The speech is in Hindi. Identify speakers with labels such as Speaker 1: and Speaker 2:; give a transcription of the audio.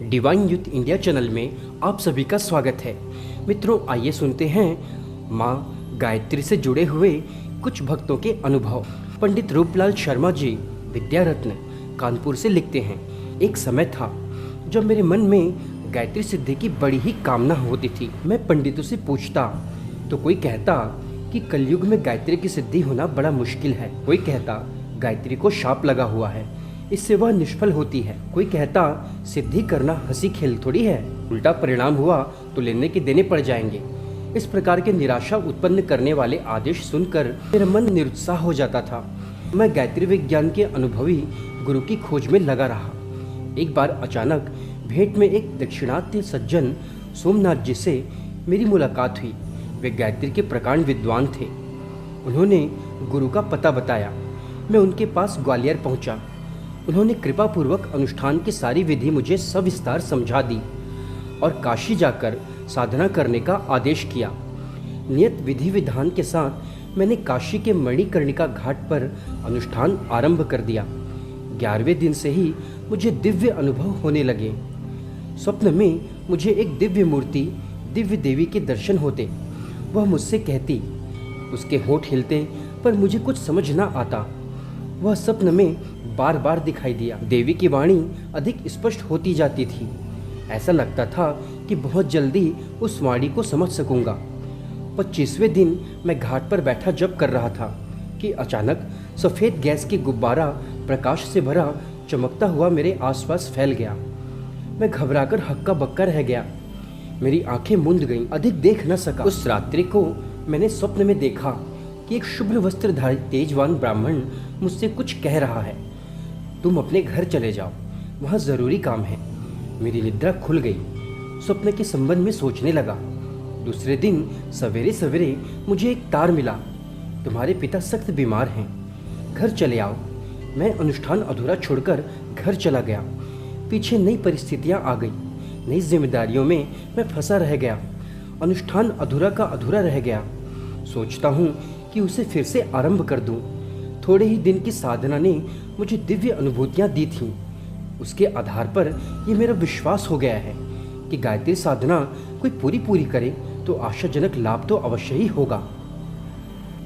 Speaker 1: डिवाइन यूथ इंडिया चैनल में आप सभी का स्वागत है। मित्रों, आइए सुनते हैं माँ गायत्री से जुड़े हुए कुछ भक्तों के अनुभव। पंडित रूपलाल शर्मा जी विद्या रत्न कानपुर से लिखते हैं, एक समय था जब मेरे मन में गायत्री सिद्धि की बड़ी ही कामना होती थी। मैं पंडितों से पूछता तो कोई कहता कि कलयुग में गायत्री की सिद्धि होना बड़ा मुश्किल है। कोई कहता गायत्री को शाप लगा हुआ है, इससे वह निष्फल होती है। कोई कहता सिद्धि करना हंसी खेल थोड़ी है, उल्टा परिणाम हुआ तो लेने के देने पड़ जाएंगे। इस प्रकार के निराशा उत्पन्न करने वाले आदेश सुनकर मेरा मन निरुत्साह हो जाता था। मैं गायत्री विज्ञान के अनुभवी गुरु की खोज में लगा रहा। एक बार अचानक भेंट में एक दक्षिणात्य सज्जन सोमनाथ जी से मेरी मुलाकात हुई। वे गायत्री के प्रकांड विद्वान थे। उन्होंने गुरु का पता बताया। मैं उनके पास ग्वालियर पहुंचा। उन्होंने कृपापूर्वक अनुष्ठान की सारी विधि मुझे सविस्तार समझा दी और काशी जाकर साधना करने का आदेश किया। नियत विधि विधान के साथ मैंने काशी के मणिकर्णिका घाट पर अनुष्ठान आरंभ कर दिया। 11वें दिन से ही मुझे दिव्य अनुभव होने लगे। स्वप्न में मुझे एक दिव्य मूर्ति, दिव्य देवी के दर्शन होते। वह मुझसे कहती, उसके होंठ हिलते पर मुझे कुछ समझ ना आता। वह स्वप्न में बार बार दिखाई दिया। देवी की वाणी अधिक स्पष्ट होती जाती थी। ऐसा लगता था कि बहुत जल्दी उस वाणी को समझ सकूंगा। 25वें दिन मैं घाट पर बैठा जप कर रहा था कि अचानक सफ़ेद गैस की गुब्बारा प्रकाश से भरा चमकता हुआ मेरे आसपास फैल गया। मैं घबराकर हक्का बक्का रह गया। मेरी आंखें मूंद गईं, अधिक देख न सका। उस रात्रि को मैंने स्वप्न में देखा कि एक शुभ्र वस्त्रधारी तेजवान ब्राह्मण मुझसे कुछ कह रहा है। तुम अपने घर चले जाओ, वहाँ ज़रूरी काम है। मेरी निद्रा खुल गई। स्वप्न के संबंध में सोचने लगा। दूसरे दिन सवेरे सवेरे मुझे एक तार मिला, तुम्हारे पिता सख्त बीमार हैं, घर चले आओ। मैं अनुष्ठान अधूरा छोड़कर घर चला गया। पीछे नई परिस्थितियाँ आ गई। नई जिम्मेदारियों में मैं फंसा रह गया। अनुष्ठान अधूरा का अधूरा रह गया। सोचता हूँ कि उसे फिर से आरंभ कर दूँ। थोड़े ही दिन की साधना ने मुझे दिव्य अनुभूतियाँ दी थीं। उसके आधार पर ये मेरा विश्वास हो गया है कि गायत्री साधना कोई पूरी करे तो आशाजनक लाभ तो अवश्य ही होगा।